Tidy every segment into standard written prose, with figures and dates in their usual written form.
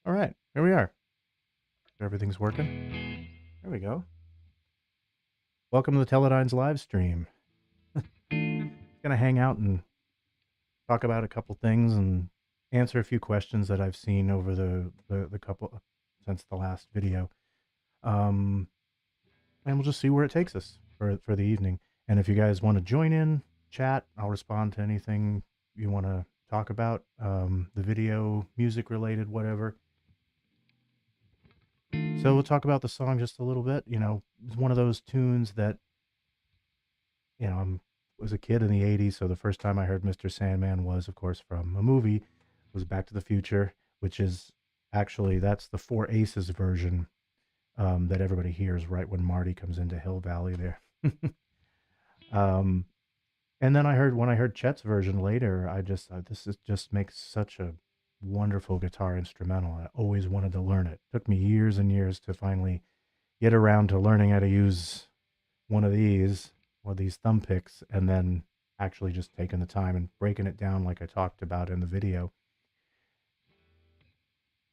All right, here we are. Everything's working. There we go. Welcome to the TeleDynes live stream. Gonna hang out and talk about a couple things and answer a few questions that I've seen over the couple since the last video. And we'll just see where it takes us for the evening. And if you guys want to join in, chat, I'll respond to anything you want to talk about. The video, music related, whatever. So we'll talk about the song just a little bit. You know, it's one of those tunes that, you know, was a kid in the 80s, so the first time I heard Mr. Sandman was, of course, from a movie. It was Back to the Future, which is actually, that's the Four Aces version that everybody hears right when Marty comes into Hill Valley there. um, and then when I heard Chet's version later, I just just makes such a wonderful guitar instrumental. I always wanted to learn it. It took me years and years to finally get around to learning how to use one of these, thumb picks, and then actually just taking the time and breaking it down like I talked about in the video.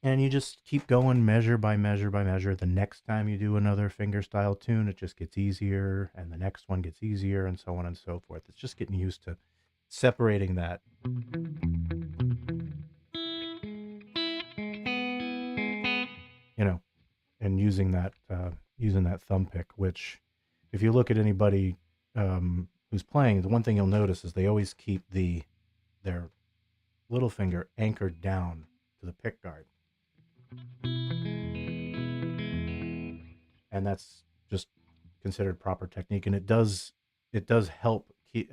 And you just keep going measure by measure by measure. The next time you do another fingerstyle tune, it just gets easier, and the next one gets easier, and so on and so forth. It's just getting used to separating that. You know, and using that thumb pick, which if you look at anybody who's playing, the one thing you'll notice is they always keep their little finger anchored down to the pick guard, and that's just considered proper technique. And it does help keep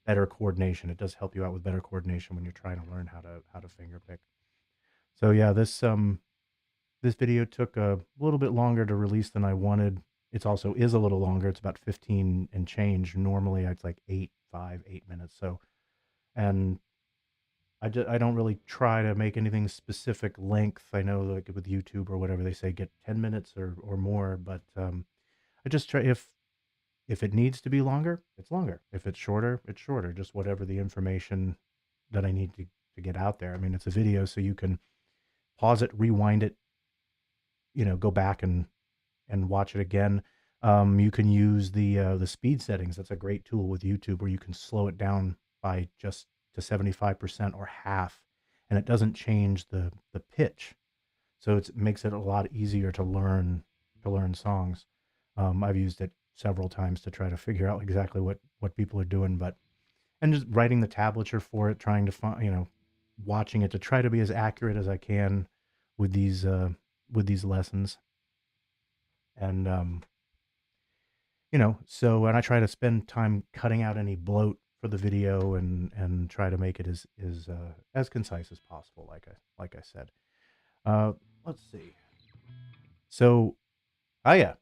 better coordination. It does help you out with better coordination when you're trying to learn how to finger pick. So yeah, this video took a little bit longer to release than I wanted. It's also is a little longer. It's about 15 and change. Normally it's like 8 minutes. So, and I don't really try to make anything specific length. I know like with YouTube or whatever they say get 10 minutes or more, but I just try if it needs to be longer, it's longer. If it's shorter, it's shorter. Just whatever the information that I need to get out there. I mean, it's a video, so you can pause it, rewind it, you know, go back and watch it again. You can use the speed settings. That's a great tool with YouTube where you can slow it down by just to 75% or half, and it doesn't change the pitch. So it makes it a lot easier to learn songs. I've used it several times to try to figure out exactly what people are doing, and just writing the tablature for it, trying to find, you know, watching it to try to be as accurate as I can with these lessons. And you know, so, and I try to spend time cutting out any bloat for the video and try to make it as concise as possible, like I said. Let's see. So, yeah,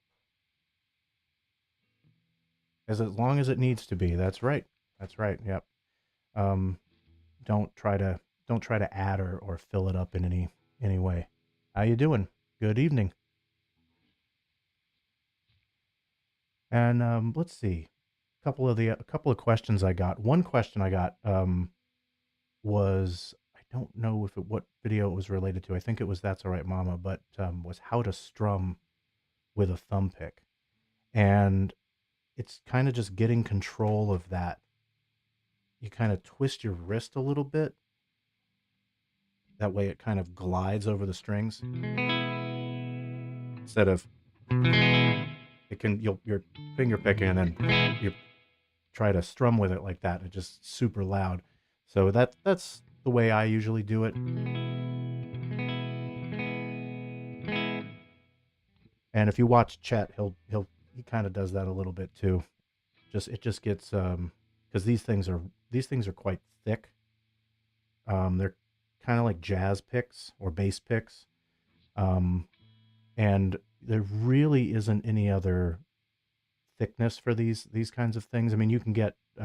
as long as it needs to be. That's right. That's right. Yep. Um, don't try to add or fill it up in any way. How you doing? Good evening. And let's see, a couple of questions I got. One question I got was, I don't know what video it was related to. I think it was That's All Right Mama, but was how to strum with a thumb pick, and it's kind of just getting control of that. You kind of twist your wrist a little bit. That way, it kind of glides over the strings instead of you're finger picking and then you try to strum with it like that. It's just super loud. So that's the way I usually do it. And if you watch Chet, he kind of does that a little bit too. It just gets because these things are quite thick. They're kind of like jazz picks or bass picks. And there really isn't any other thickness for these kinds of things. I mean, you can get you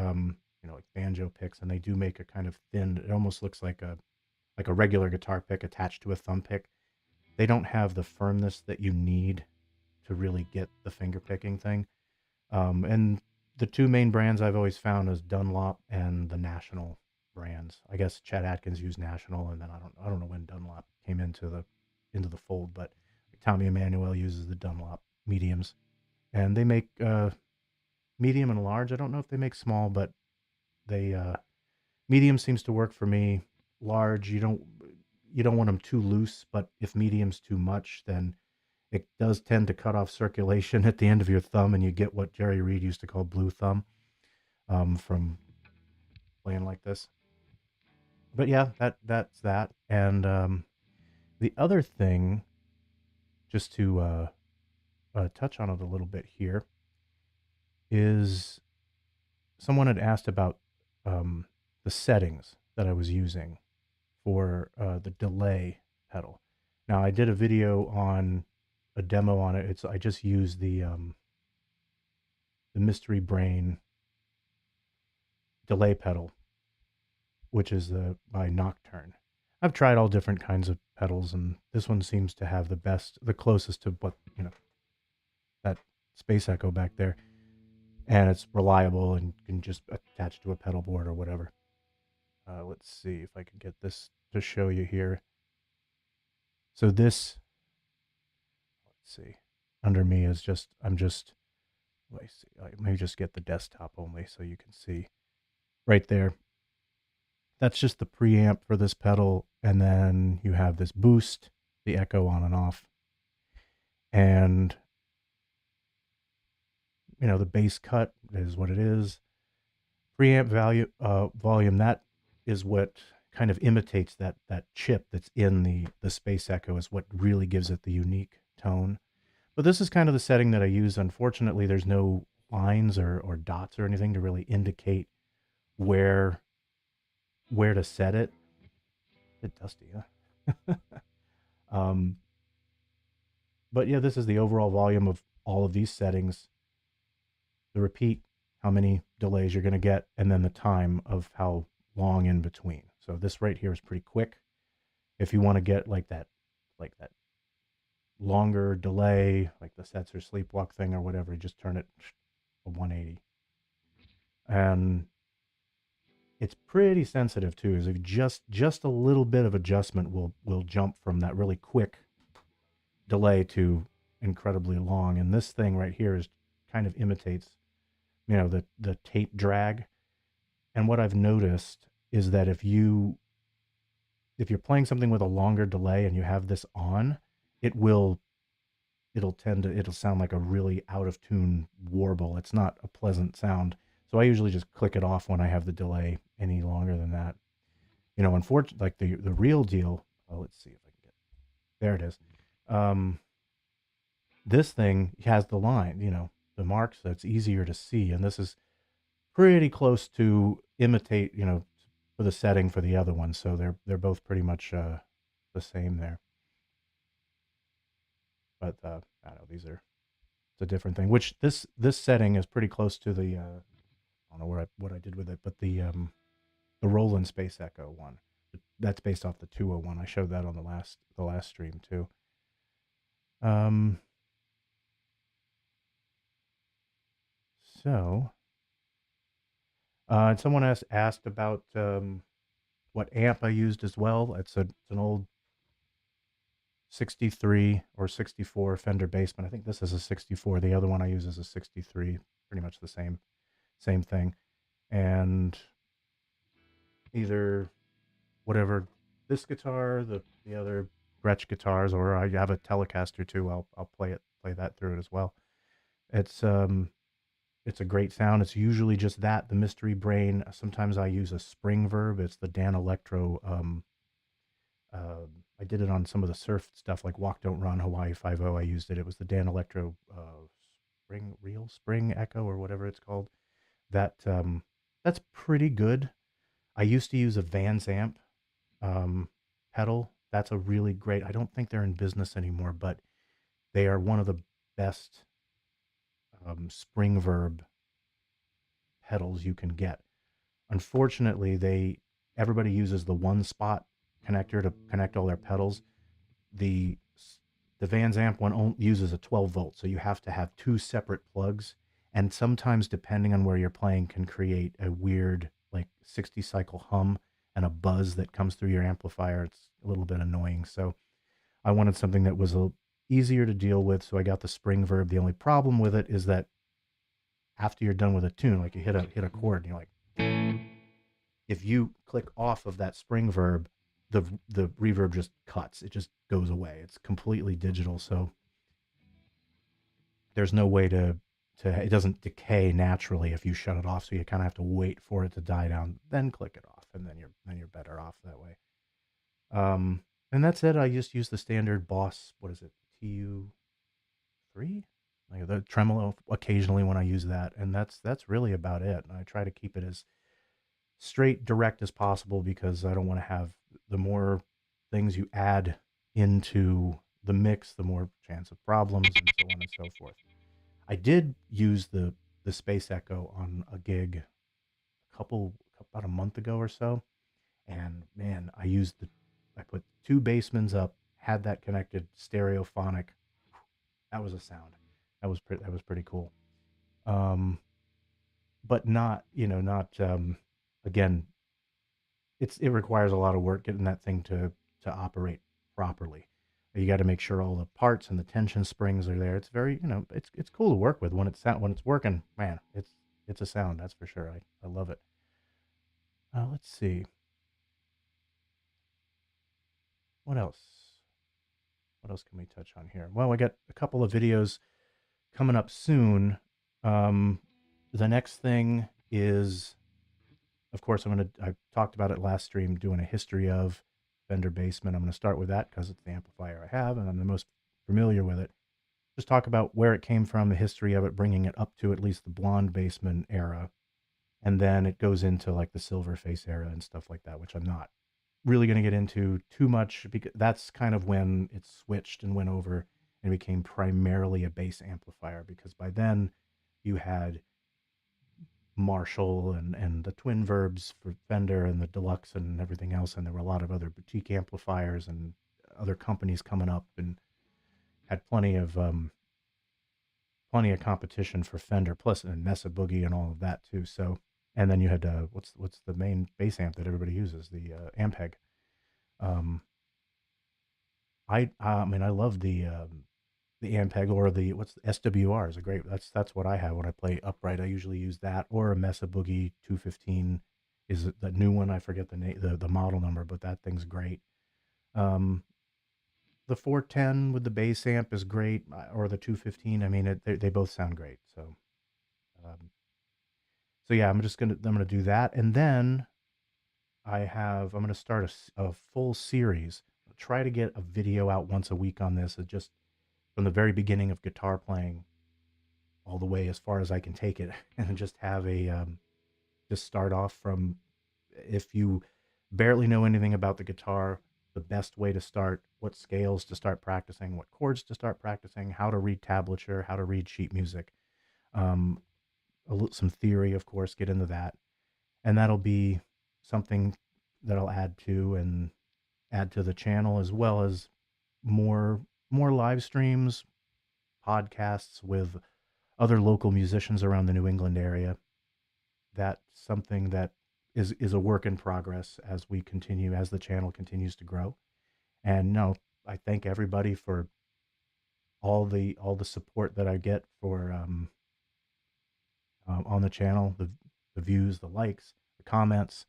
know, like banjo picks, and they do make a kind of thin. It almost looks like a regular guitar pick attached to a thumb pick. They don't have the firmness that you need to really get the finger picking thing. And the two main brands I've always found is Dunlop and the National brands. I guess Chet Atkins used National, and then I don't know when Dunlop came into the fold. But Tommy Emmanuel uses the Dunlop mediums, and they make medium and large. I don't know if they make small, but they medium seems to work for me. Large, you don't want them too loose, but if medium's too much, then it does tend to cut off circulation at the end of your thumb, and you get what Jerry Reed used to call blue thumb from playing like this. But yeah, that's that. And the other thing, just to touch on it a little bit here, is someone had asked about the settings that I was using for the delay pedal. Now I did a video on a demo on it. I just used the Mystery Brain delay pedal, which is by Nocturne. I've tried all different kinds of pedals, and this one seems to have the closest to what, that Space Echo back there. And it's reliable and can just attach to a pedal board or whatever. Let's see if I can get this to show you here. So this, let's see, under me is let me see, let me just get the desktop only so you can see right there. That's just the preamp for this pedal, and then you have this boost, the echo on and off, and the bass cut is what it is. Preamp volume, that is what kind of imitates that chip that's in the Space Echo, is what really gives it the unique tone. But this is kind of the setting that I use. Unfortunately, there's no lines or dots or anything to really indicate where to set it. A bit dusty, huh? But yeah, this is the overall volume of all of these settings. The repeat, how many delays you're going to get, and then the time of how long in between. So this right here is pretty quick. If you want to get like that longer delay, like the Setzer Sleepwalk thing or whatever, you just turn it to 180. And it's pretty sensitive too. Is just a little bit of adjustment will jump from that really quick delay to incredibly long. And this thing right here is kind of imitates, the tape drag. And what I've noticed is that if you're playing something with a longer delay and you have this on, it'll sound like a really out of tune warble. It's not a pleasant sound. So I usually just click it off when I have the delay any longer than that. Unfortunately, like the real deal. Oh, let's see if I can get. There it is. This thing has the line, the marks, so it's easier to see, and this is pretty close to imitate, for the setting for the other one. So they're both pretty much the same there. But I don't know, it's a different thing. Which this setting is pretty close to the I don't know what I did with it, but the Roland Space Echo one. That's based off the 201. I showed that on the last stream too. So someone asked about what amp I used as well. It's an old 63 or 64 Fender Bassman. I think this is a 64. The other one I use is a 63. Pretty much the same thing. And either whatever this guitar, the other Gretsch guitars, or I have a Telecaster too. I'll play that through it as well. It's a great sound. It's usually just the Mystery Brain. Sometimes I use a spring verb. It's the Dan Electro. I did it on some of the surf stuff like Walk Don't Run, Hawaii 5-0. I used it. It was the Dan Electro Spring Echo or whatever it's called. That's pretty good. I used to use a Vans amp pedal. That's a really great. I don't think they're in business anymore, but they are one of the best spring verb pedals you can get. Unfortunately, everybody uses the one spot connector to connect all their pedals. The Vans amp one uses a 12 volt, so you have to have two separate plugs, and sometimes depending on where you're playing can create a weird like 60 cycle hum and a buzz that comes through your amplifier. It's a little bit annoying. So I wanted something that was easier to deal with. So I got the spring verb. The only problem with it is that after you're done with a tune, like you hit a chord, and you're like, if you click off of that spring verb, the reverb just cuts. It just goes away. It's completely digital. So there's no way to it doesn't decay naturally if you shut it off. So you kind of have to wait for it to die down, then click it off, and then you're better off that way. And that's it. I just use the standard Boss. What is it? TU3, like the tremolo occasionally when I use that, and that's really about it. And I try to keep it as straight, direct as possible because I don't want to have the more things you add into the mix, the more chance of problems and so on and so forth. I did use the Space Echo on a gig about a month ago or so, and man, I put two basemans up, had that connected stereophonic. That was a sound. That was pretty cool. Um, but not not again. It requires a lot of work getting that thing to operate properly. You got to make sure all the parts and the tension springs are there. It's very it's cool to work with when it's working. Man, it's a sound, that's for sure. I love it. Let's see what else. What else can we touch on here? Well, I got a couple of videos coming up soon. Um, the next thing is, of course, I talked about it last stream, doing a history of Fender Bassman. I'm gonna start with that because it's the amplifier I have and I'm the most familiar with it. Just talk about where it came from, the history of it, bringing it up to at least the blonde Bassman era, and then it goes into like the silver face era and stuff like that, which I'm not really going to get into too much because that's kind of when it switched and went over and became primarily a bass amplifier, because by then you had Marshall and the twin verbs for Fender and the deluxe and everything else, and there were a lot of other boutique amplifiers and other companies coming up and had plenty of competition for Fender, plus and Mesa Boogie and all of that too. So, and then you had what's the main bass amp that everybody uses, the Ampeg. Um, I mean I love the Ampeg, or the what's the SWR is a great. That's what I have when I play upright. I usually use that, or a Mesa Boogie 215 is the new one. I forget the name, the model number, but that thing's great. Um, the 410 with the bass amp is great, or the 215. I mean, they both sound great. Um, so yeah, I'm gonna do that, and then I'm gonna start a full series. I'll try to get a video out once a week on this, just from the very beginning of guitar playing all the way as far as I can take it, and just have just start off from, if you barely know anything about the guitar, the best way to start, what scales to start practicing, what chords to start practicing, how to read tablature, how to read sheet music, um, some theory, of course, get into that, and that'll be something that I'll add to the channel, as well as more live streams, podcasts with other local musicians around the New England area. That's something that is a work in progress as the channel continues to grow. And no, I thank everybody for all the support that I get for on the channel, the views, the likes, the comments.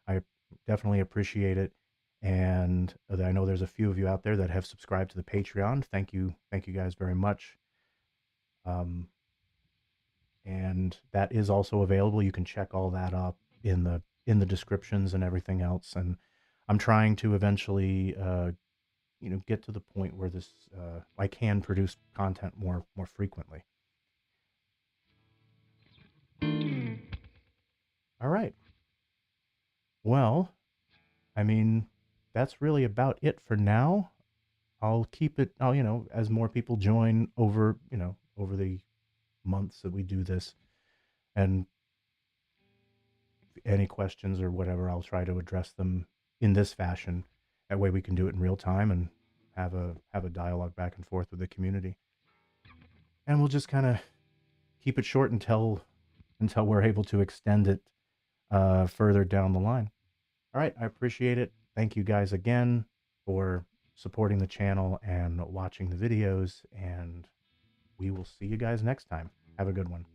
I definitely appreciate it. And I know there's a few of you out there that have subscribed to the Patreon. Thank you guys very much. Um, and that is also available. You can check all that up in the descriptions and everything else. And I'm trying to eventually, get to the point where I can produce content more frequently. All right. Well, I mean, that's really about it for now. I'll keep it. As more people join over the months that we do this, and any questions or whatever, I'll try to address them in this fashion. That way we can do it in real time and have a dialogue back and forth with the community. And we'll just kind of keep it short until we're able to extend it further down the line. All right, I appreciate it. Thank you guys again for supporting the channel and watching the videos, and we will see you guys next time. Have a good one.